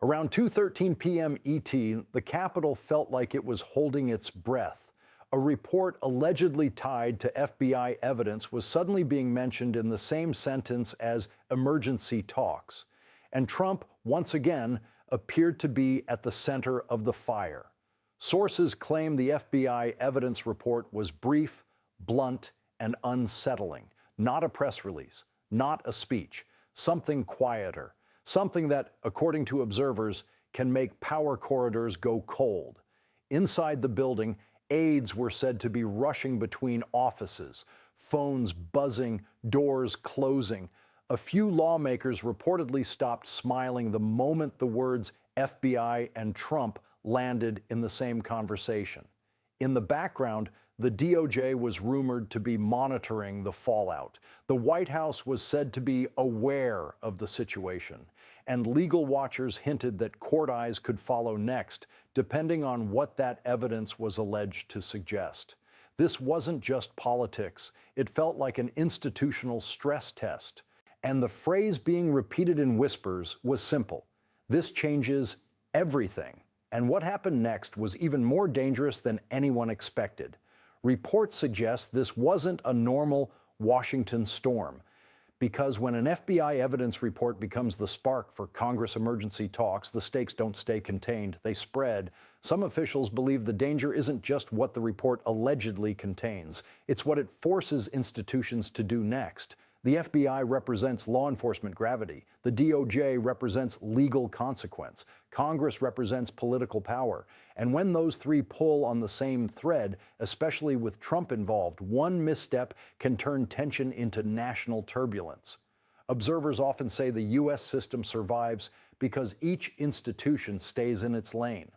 Around 2:13 p.m. ET, the Capitol felt like it was holding its breath. A report allegedly tied to FBI evidence was suddenly being mentioned in the same sentence as emergency talks. And Trump, once again, appeared to be at the center of the fire. Sources claim the FBI evidence report was brief, blunt, and unsettling. Not a press release, not a speech, something quieter. Something that, according to observers, can make power corridors go cold. Inside the building, aides were said to be rushing between offices, phones buzzing, doors closing. A few lawmakers reportedly stopped smiling the moment the words FBI and Trump landed in the same conversation. In the background, the DOJ was rumored to be monitoring the fallout. The White House was said to be aware of the situation, and legal watchers hinted that court eyes could follow next, depending on what that evidence was alleged to suggest. This wasn't just politics. It felt like an institutional stress test. And the phrase being repeated in whispers was simple. This changes everything. And what happened next was even more dangerous than anyone expected. Reports suggest this wasn't a normal Washington storm, because when an FBI evidence report becomes the spark for Congress emergency talks, the stakes don't stay contained, they spread. Some officials believe the danger isn't just what the report allegedly contains, it's what it forces institutions to do next. The FBI represents law enforcement gravity. The DOJ represents legal consequence. Congress represents political power. And when those three pull on the same thread, especially with Trump involved, one misstep can turn tension into national turbulence. Observers often say the U.S. system survives because each institution stays in its lane.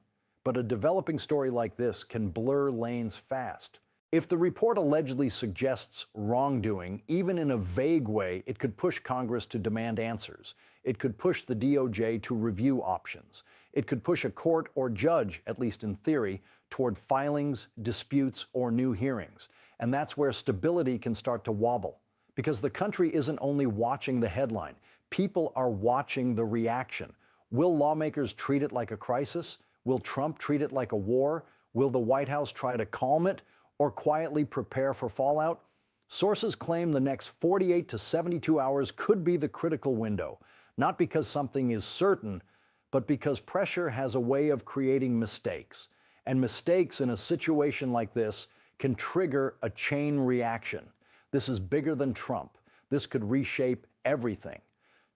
But a developing story like this can blur lanes fast. If the report allegedly suggests wrongdoing, even in a vague way, it could push Congress to demand answers. It could push the DOJ to review options. It could push a court or judge, at least in theory, toward filings, disputes, or new hearings. And that's where stability can start to wobble. Because the country isn't only watching the headline, people are watching the reaction. Will lawmakers treat it like a crisis? Will Trump treat it like a war? Will the White House try to calm it? Or quietly prepare for fallout? Sources claim the next 48 to 72 hours could be the critical window, not because something is certain, but because pressure has a way of creating mistakes. And mistakes in a situation like this can trigger a chain reaction. This is bigger than Trump. This could reshape everything.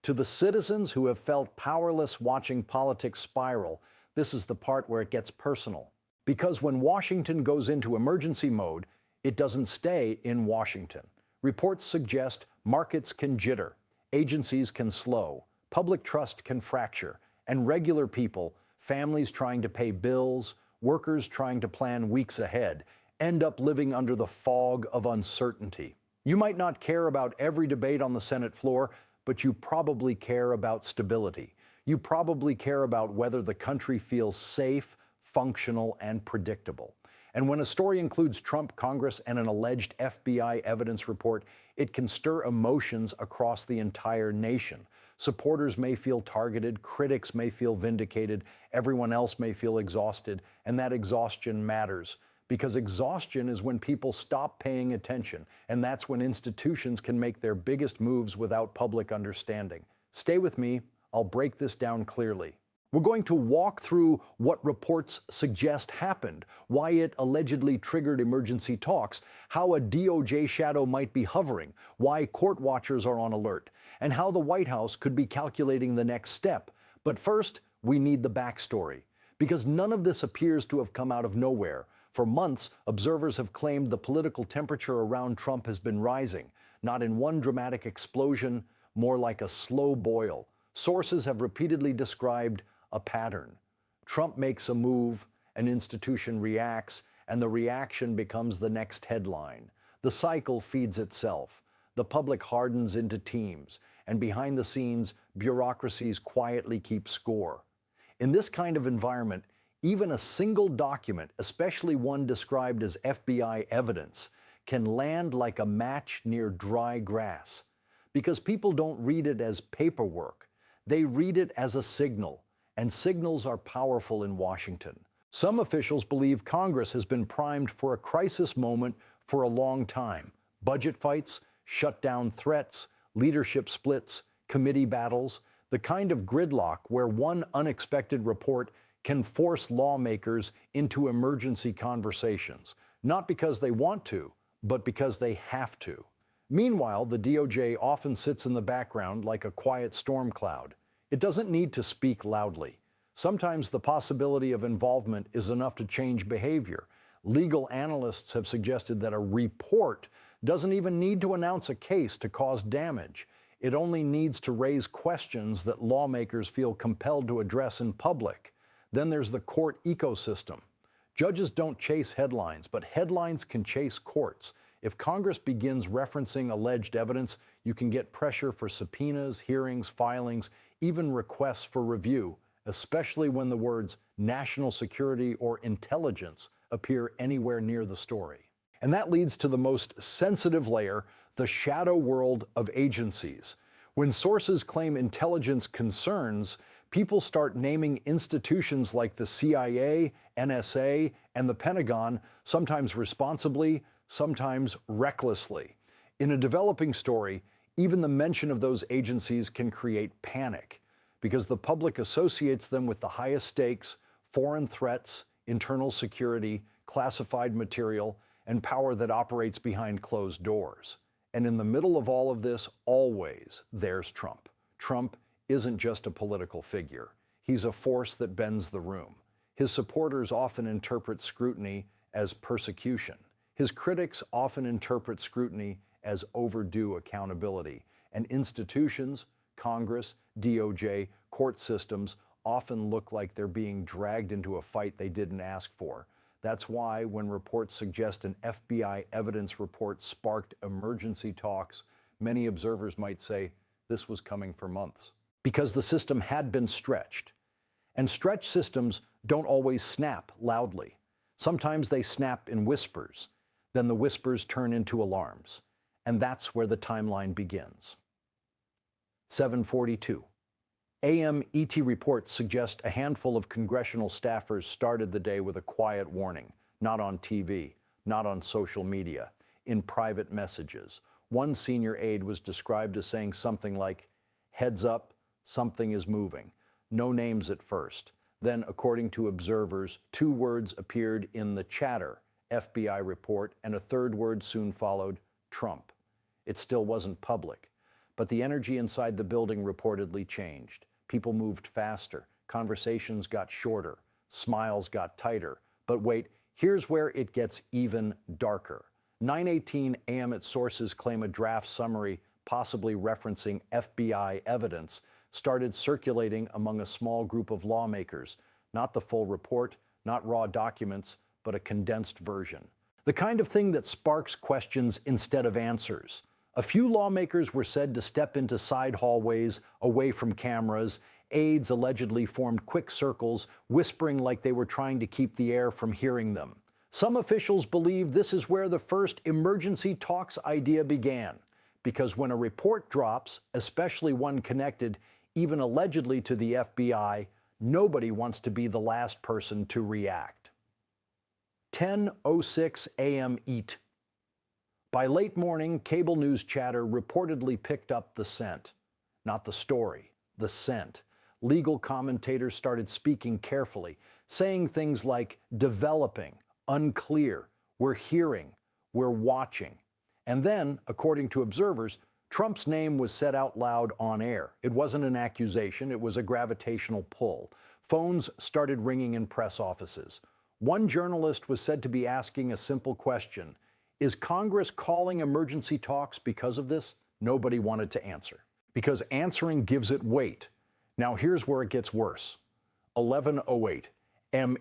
To the citizens who have felt powerless watching politics spiral, this is the part where it gets personal. Because when Washington goes into emergency mode, it doesn't stay in Washington. Reports suggest markets can jitter, agencies can slow, public trust can fracture, and regular people, families trying to pay bills, workers trying to plan weeks ahead, end up living under the fog of uncertainty. You might not care about every debate on the Senate floor, but you probably care about stability. You probably care about whether the country feels safe, functional, and predictable. And when a story includes Trump, Congress, and an alleged FBI evidence report, it can stir emotions across the entire nation. Supporters may feel targeted, critics may feel vindicated, everyone else may feel exhausted, and that exhaustion matters. Because exhaustion is when people stop paying attention, and that's when institutions can make their biggest moves without public understanding. Stay with me, I'll break this down clearly. We're going to walk through what reports suggest happened, why it allegedly triggered emergency talks, how a DOJ shadow might be hovering, why court watchers are on alert, and how the White House could be calculating the next step. But first, we need the backstory, because none of this appears to have come out of nowhere. For months, observers have claimed the political temperature around Trump has been rising, not in one dramatic explosion, more like a slow boil. Sources have repeatedly described a pattern. Trump makes a move, an institution reacts, and the reaction becomes the next headline. The cycle feeds itself. The public hardens into teams, and behind the scenes, bureaucracies quietly keep score. In this kind of environment, even a single document, especially one described as FBI evidence, can land like a match near dry grass. Because people don't read it as paperwork. They read it as a signal. And signals are powerful in Washington. Some officials believe Congress has been primed for a crisis moment for a long time. Budget fights, shutdown threats, leadership splits, committee battles, the kind of gridlock where one unexpected report can force lawmakers into emergency conversations, not because they want to, but because they have to. Meanwhile, the DOJ often sits in the background like a quiet storm cloud. It doesn't need to speak loudly. Sometimes the possibility of involvement is enough to change behavior. Legal analysts have suggested that a report doesn't even need to announce a case to cause damage. It only needs to raise questions that lawmakers feel compelled to address in public. Then there's the court ecosystem. Judges don't chase headlines, but headlines can chase courts. If Congress begins referencing alleged evidence, you can get pressure for subpoenas, hearings, filings, even requests for review, especially when the words national security or intelligence appear anywhere near the story. And that leads to the most sensitive layer, the shadow world of agencies. When sources claim intelligence concerns, people start naming institutions like the CIA, NSA, and the Pentagon, sometimes responsibly, sometimes recklessly. In a developing story, even the mention of those agencies can create panic because the public associates them with the highest stakes, foreign threats, internal security, classified material, and power that operates behind closed doors. And in the middle of all of this, always, there's Trump. Trump isn't just a political figure. He's a force that bends the room. His supporters often interpret scrutiny as persecution. His critics often interpret scrutiny as overdue accountability. And institutions, Congress, DOJ, court systems often look like they're being dragged into a fight they didn't ask for. That's why when reports suggest an FBI evidence report sparked emergency talks, many observers might say this was coming for months. Because the system had been stretched. And stretched systems don't always snap loudly. Sometimes they snap in whispers. Then the whispers turn into alarms. And that's where the timeline begins. 7:42. AM ET reports suggest a handful of congressional staffers started the day with a quiet warning, not on TV, not on social media, in private messages. One senior aide was described as saying something like, "Heads up, something is moving." No names at first. Then, according to observers, 2 words appeared in the chatter FBI report, and a 3rd word soon followed, Trump. It still wasn't public, but the energy inside the building reportedly changed. People moved faster, conversations got shorter, smiles got tighter. But wait, here's where it gets even darker. 9:18 a.m. at sources claim a draft summary, possibly referencing FBI evidence, started circulating among a small group of lawmakers. Not the full report, not raw documents, but a condensed version. The kind of thing that sparks questions instead of answers. A few lawmakers were said to step into side hallways away from cameras. Aides allegedly formed quick circles, whispering like they were trying to keep the air from hearing them. Some officials believe this is where the first emergency talks idea began, because when a report drops, especially one connected, even allegedly to the FBI, nobody wants to be the last person to react. 10:06 a.m. EAT. By late morning, cable news chatter reportedly picked up the scent. Not the story, the scent. Legal commentators started speaking carefully, saying things like developing, unclear, we're hearing, we're watching. And then, according to observers, Trump's name was said out loud on air. It wasn't an accusation, it was a gravitational pull. Phones started ringing in press offices. One journalist was said to be asking a simple question: is Congress calling emergency talks because of this? Nobody wanted to answer, because answering gives it weight. Now here's where it gets worse. 11:08.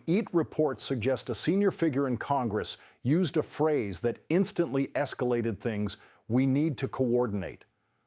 EAT reports suggest a senior figure in Congress used a phrase that instantly escalated things: we need to coordinate.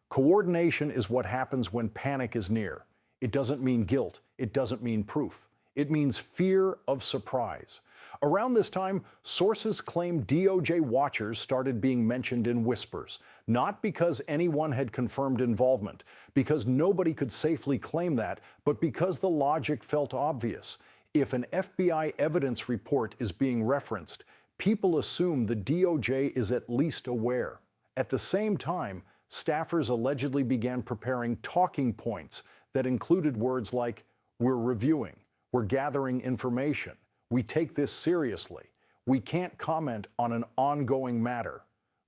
Coordination is what happens when panic is near. It doesn't mean guilt. It doesn't mean proof. It means fear of surprise. Around this time, sources claim DOJ watchers started being mentioned in whispers, not because anyone had confirmed involvement, because nobody could safely claim that, but because the logic felt obvious. If an FBI evidence report is being referenced, people assume the DOJ is at least aware. At the same time, staffers allegedly began preparing talking points that included words like, "We're reviewing," "We're gathering information," "We take this seriously," "We can't comment on an ongoing matter."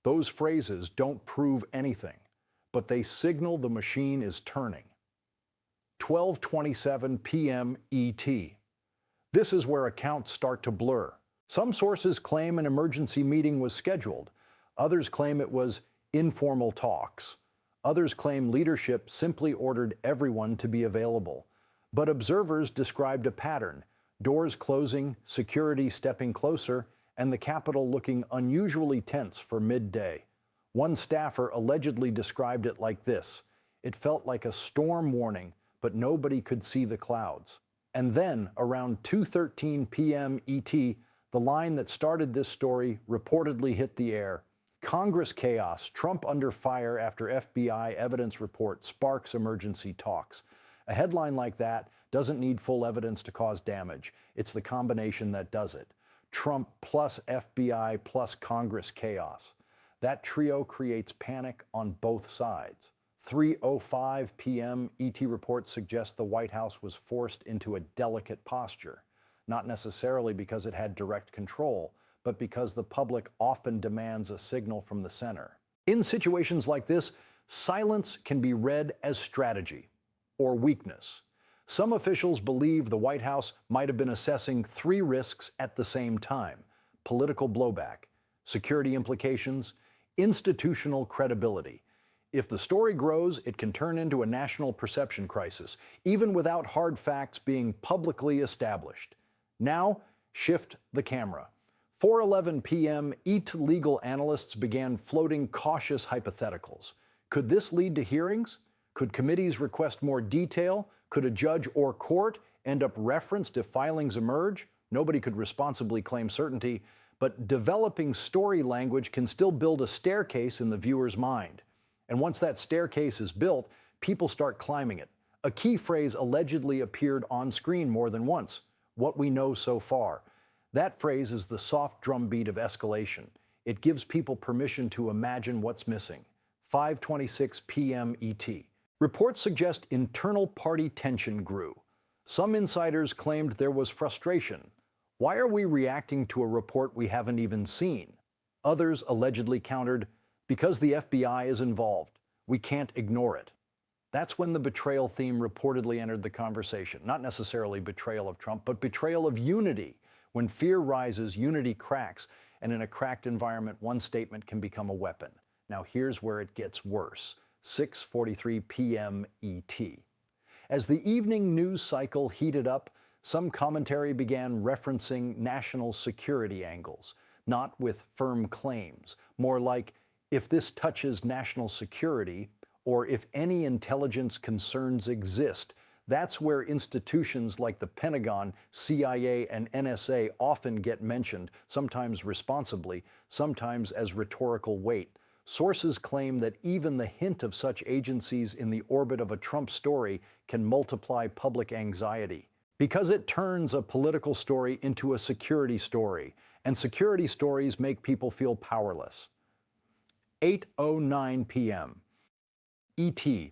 Those phrases don't prove anything, but they signal the machine is turning. 12:27 p.m. ET. This is where accounts start to blur. Some sources claim an emergency meeting was scheduled. Others claim it was informal talks. Others claim leadership simply ordered everyone to be available. But observers described a pattern: doors closing, security stepping closer, and the Capitol looking unusually tense for midday. One staffer allegedly described it like this: "It felt like a storm warning, but nobody could see the clouds." And then, around 2:13 p.m. ET, the line that started this story reportedly hit the air. Congress chaos, Trump under fire after FBI evidence report sparks emergency talks. A headline like that doesn't need full evidence to cause damage. It's the combination that does it. Trump plus FBI plus Congress chaos. That trio creates panic on both sides. 3:05 p.m. ET reports suggest the White House was forced into a delicate posture, not necessarily because it had direct control, but because the public often demands a signal from the center. In situations like this, silence can be read as strategy or weakness. Some officials believe the White House might have been assessing three risks at the same time: political blowback, security implications, institutional credibility. If the story grows, it can turn into a national perception crisis, even without hard facts being publicly established. Now, shift the camera. 4:11 p.m., EAT legal analysts began floating cautious hypotheticals. Could this lead to hearings? Could committees request more detail? Could a judge or court end up referenced if filings emerge? Nobody could responsibly claim certainty, but developing story language can still build a staircase in the viewer's mind. And once that staircase is built, people start climbing it. A key phrase allegedly appeared on screen more than once: "What we know so far." That phrase is the soft drumbeat of escalation. It gives people permission to imagine what's missing. 5:26 p.m. ET. Reports suggest internal party tension grew. Some insiders claimed there was frustration. Why are we reacting to a report we haven't even seen? Others allegedly countered, because the FBI is involved, we can't ignore it. That's when the betrayal theme reportedly entered the conversation. Not necessarily betrayal of Trump, but betrayal of unity. When fear rises, unity cracks, and in a cracked environment, one statement can become a weapon. Now here's where it gets worse. 6:43 p.m. ET. As the evening news cycle heated up, some commentary began referencing national security angles, not with firm claims, more like, if this touches national security, or if any intelligence concerns exist. That's where institutions like the Pentagon, CIA, and NSA often get mentioned, sometimes responsibly, sometimes as rhetorical weight. Sources claim that even the hint of such agencies in the orbit of a Trump story can multiply public anxiety, because it turns a political story into a security story, and security stories make people feel powerless. 8:09 p.m. ET.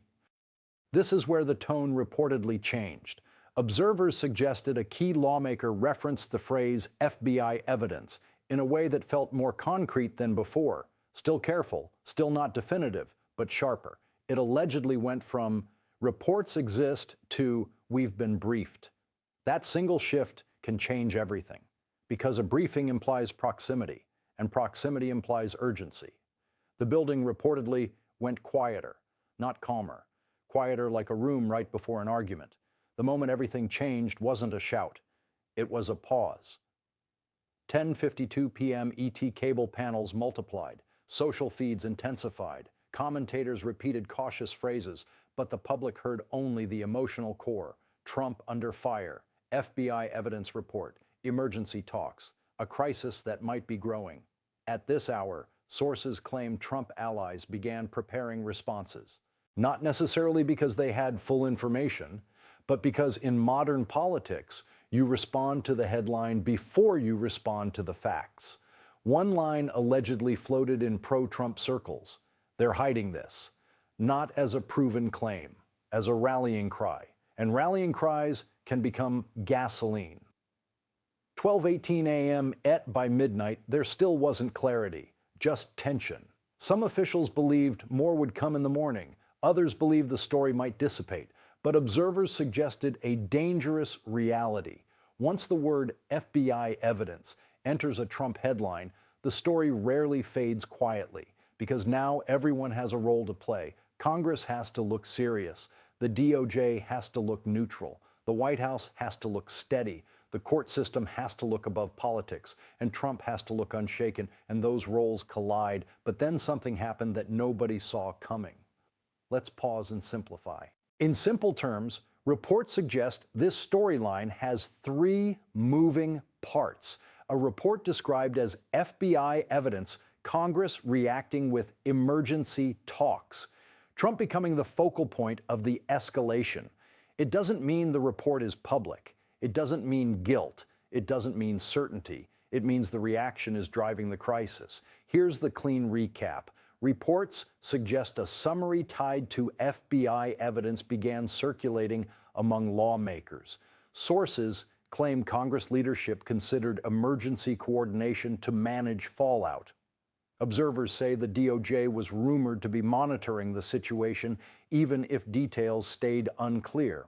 This is where the tone reportedly changed. Observers suggested a key lawmaker referenced the phrase FBI evidence in a way that felt more concrete than before. Still careful, still not definitive, but sharper. It allegedly went from "reports exist" to "we've been briefed." That single shift can change everything, because a briefing implies proximity, and proximity implies urgency. The building reportedly went quieter, not calmer. Quieter like a room right before an argument. The moment everything changed wasn't a shout. It was a pause. 10:52 p.m. ET cable panels multiplied. Social feeds intensified. Commentators repeated cautious phrases, but the public heard only the emotional core. Trump under fire. FBI evidence report, emergency talks, a crisis that might be growing. At this hour, sources claim Trump allies began preparing responses, not necessarily because they had full information, but because in modern politics, you respond to the headline before you respond to the facts. One line allegedly floated in pro-Trump circles. They're hiding this, not as a proven claim, as a rallying cry. And rallying cries can become gasoline. 12:18 a.m. by midnight, there still wasn't clarity, just tension. Some officials believed more would come in the morning. Others believed the story might dissipate. But observers suggested a dangerous reality. Once the word FBI evidence enters a Trump headline, the story rarely fades quietly, because now everyone has a role to play. Congress has to look serious. The DOJ has to look neutral. The White House has to look steady. The court system has to look above politics. And Trump has to look unshaken. And those roles collide. But then something happened that nobody saw coming. Let's pause and simplify. In simple terms, reports suggest this storyline has three moving parts. A report described as FBI evidence, Congress reacting with emergency talks. Trump becoming the focal point of the escalation. It doesn't mean the report is public. It doesn't mean guilt. It doesn't mean certainty. It means the reaction is driving the crisis. Here's the clean recap. Reports suggest a summary tied to FBI evidence began circulating among lawmakers. Sources claim Congress leadership considered emergency coordination to manage fallout. Observers say the DOJ was rumored to be monitoring the situation, even if details stayed unclear.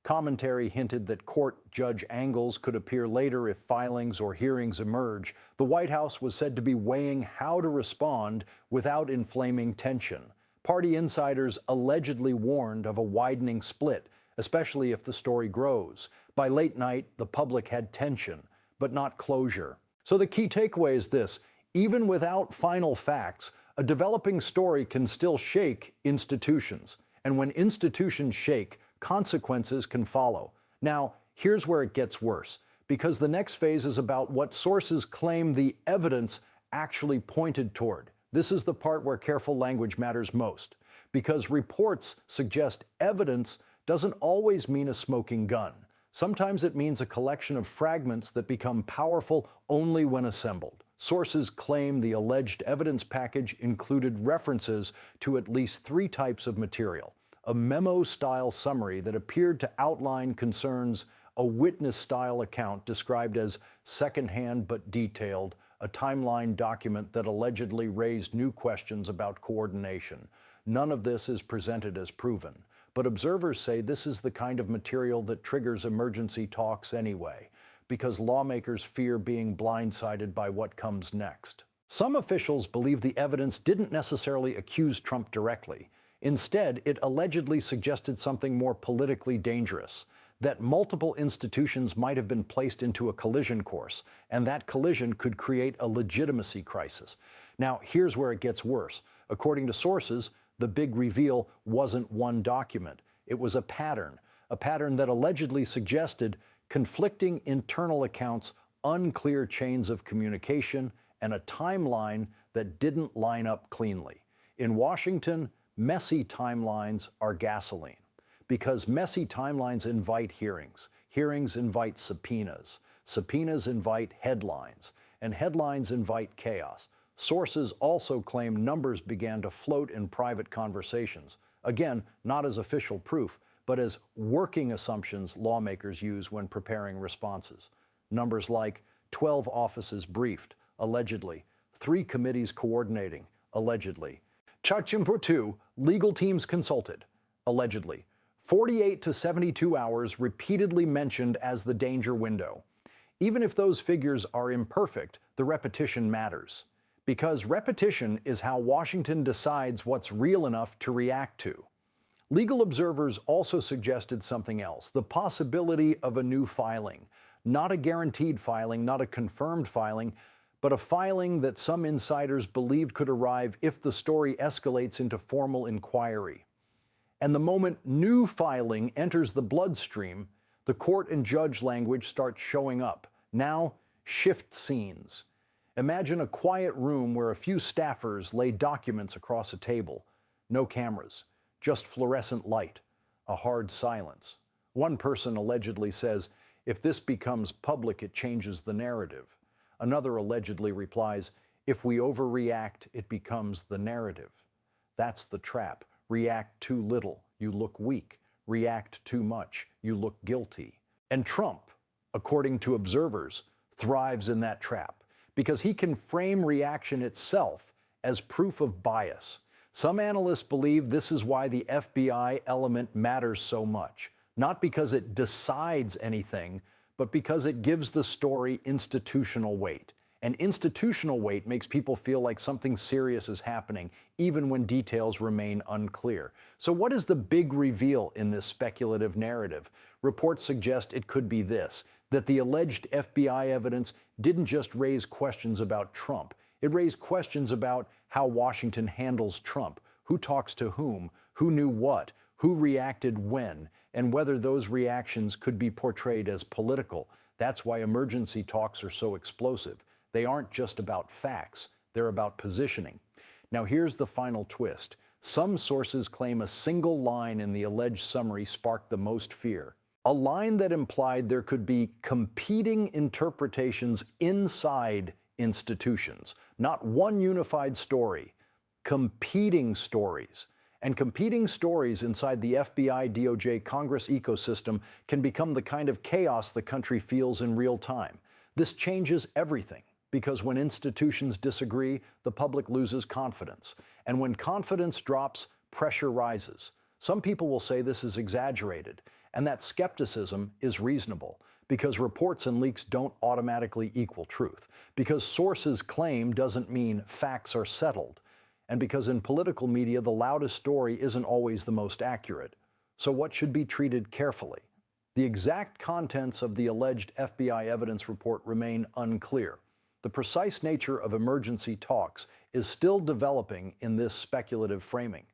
Commentary hinted that court judge angles could appear later if filings or hearings emerge. The White House was said to be weighing how to respond without inflaming tension. Party insiders allegedly warned of a widening split, especially if the story grows. By late night, the public had tension, but not closure. So the key takeaway is this: even without final facts, a developing story can still shake institutions. And when institutions shake, consequences can follow. Now, here's where it gets worse, because the next phase is about what sources claim the evidence actually pointed toward. This is the part where careful language matters most, because reports suggest evidence doesn't always mean a smoking gun. Sometimes it means a collection of fragments that become powerful only when assembled. Sources claim the alleged evidence package included references to at least three types of material: a memo-style summary that appeared to outline concerns, a witness-style account described as secondhand but detailed, a timeline document that allegedly raised new questions about coordination. None of this is presented as proven, but observers say this is the kind of material that triggers emergency talks anyway, because lawmakers fear being blindsided by what comes next. Some officials believe the evidence didn't necessarily accuse Trump directly. Instead, it allegedly suggested something more politically dangerous, that multiple institutions might have been placed into a collision course, and that collision could create a legitimacy crisis. Now, here's where it gets worse. According to sources, the big reveal wasn't one document. It was a pattern that allegedly suggested conflicting internal accounts, unclear chains of communication, and a timeline that didn't line up cleanly. In Washington, messy timelines are gasoline, because messy timelines invite hearings. Hearings invite subpoenas. Subpoenas invite headlines, and headlines invite chaos. Sources also claim numbers began to float in private conversations. Again, not as official proof, but as working assumptions lawmakers use when preparing responses. Numbers like 12 offices briefed, allegedly, 3 committees coordinating, allegedly. Chachimputu, legal teams consulted, allegedly. 48 to 72 hours repeatedly mentioned as the danger window. Even if those figures are imperfect, the repetition matters. Because repetition is how Washington decides what's real enough to react to. Legal observers also suggested something else: the possibility of a new filing. Not a guaranteed filing, not a confirmed filing, but a filing that some insiders believed could arrive if the story escalates into formal inquiry. And the moment new filing enters the bloodstream, The court and judge language starts showing up. Now, shift scenes. Imagine a quiet room where a few staffers lay documents across a table. No cameras, just fluorescent light, a hard silence. One person allegedly says, "If this becomes public, it changes the narrative." Another allegedly replies, "If we overreact, it becomes the narrative." That's the trap. React too little, you look weak. React too much, you look guilty. And Trump, according to observers, thrives in that trap because he can frame reaction itself as proof of bias. Some analysts believe this is why the FBI element matters so much, not because it decides anything, but because it gives the story institutional weight. And institutional weight makes people feel like something serious is happening, even when details remain unclear. So what is the big reveal in this speculative narrative? Reports suggest it could be this, that the alleged FBI evidence didn't just raise questions about Trump. It raised questions about how Washington handles Trump, who talks to whom, who knew what, who reacted when, and whether those reactions could be portrayed as political. That's why emergency talks are so explosive. They aren't just about facts, they're about positioning. Now here's the final twist. Some sources claim a single line in the alleged summary sparked the most fear. A line that implied there could be competing interpretations inside institutions, not one unified story, competing stories. And competing stories inside the FBI, DOJ, Congress ecosystem can become the kind of chaos the country feels in real time. This changes everything. Because when institutions disagree, the public loses confidence. And when confidence drops, pressure rises. Some people will say this is exaggerated, and that skepticism is reasonable, because reports and leaks don't automatically equal truth, because sources claim doesn't mean facts are settled, and because in political media the loudest story isn't always the most accurate. So what should be treated carefully? The exact contents of the alleged FBI evidence report remain unclear. The precise nature of emergency talks is still developing in this speculative framing.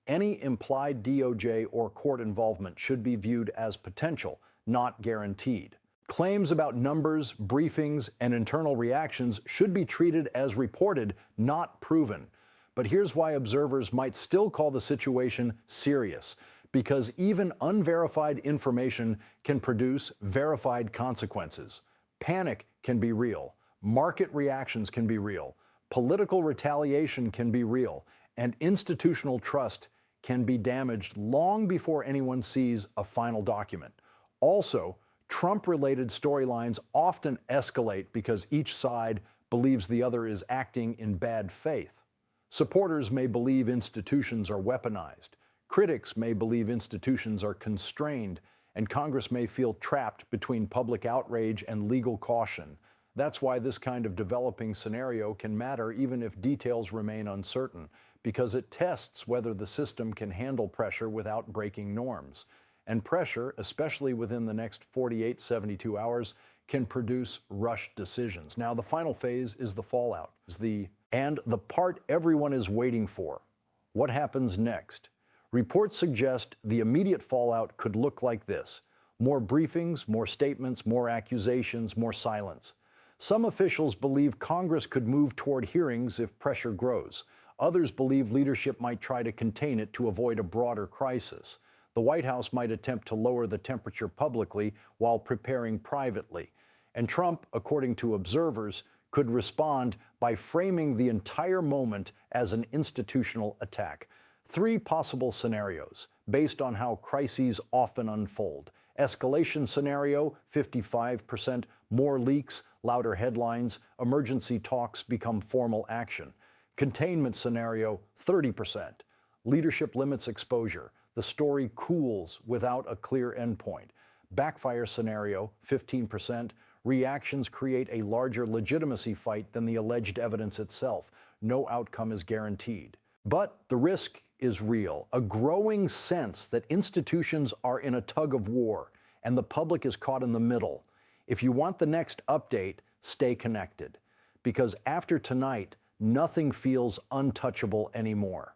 Any implied DOJ or court involvement should be viewed as potential, not guaranteed. Claims about numbers, briefings, and internal reactions should be treated as reported, not proven. But here's why observers might still call the situation serious, because even unverified information can produce verified consequences. Panic can be real. Market reactions can be real, political retaliation can be real, and institutional trust can be damaged long before anyone sees a final document. Also, Trump-related storylines often escalate because each side believes the other is acting in bad faith. Supporters may believe institutions are weaponized, critics may believe institutions are constrained, and Congress may feel trapped between public outrage and legal caution. That's why this kind of developing scenario can matter even if details remain uncertain, because it tests whether the system can handle pressure without breaking norms. And pressure, especially within the next 48-72 hours, can produce rushed decisions. Now, the final phase is the fallout, and the part everyone is waiting for. What happens next? Reports suggest the immediate fallout could look like this: more briefings, more statements, more accusations, more silence. Some officials believe Congress could move toward hearings if pressure grows. Others believe leadership might try to contain it to avoid a broader crisis. The White House might attempt to lower the temperature publicly while preparing privately. And Trump, according to observers, could respond by framing the entire moment as an institutional attack. Three possible scenarios based on how crises often unfold. Escalation scenario, 55%, more leaks, louder headlines, emergency talks become formal action. Containment scenario, 30%. Leadership limits exposure. The story cools without a clear endpoint. Backfire scenario, 15%. Reactions create a larger legitimacy fight than the alleged evidence itself. No outcome is guaranteed. But the risk is real, a growing sense that institutions are in a tug of war and the public is caught in the middle. If you want the next update, stay connected, because after tonight, nothing feels untouchable anymore.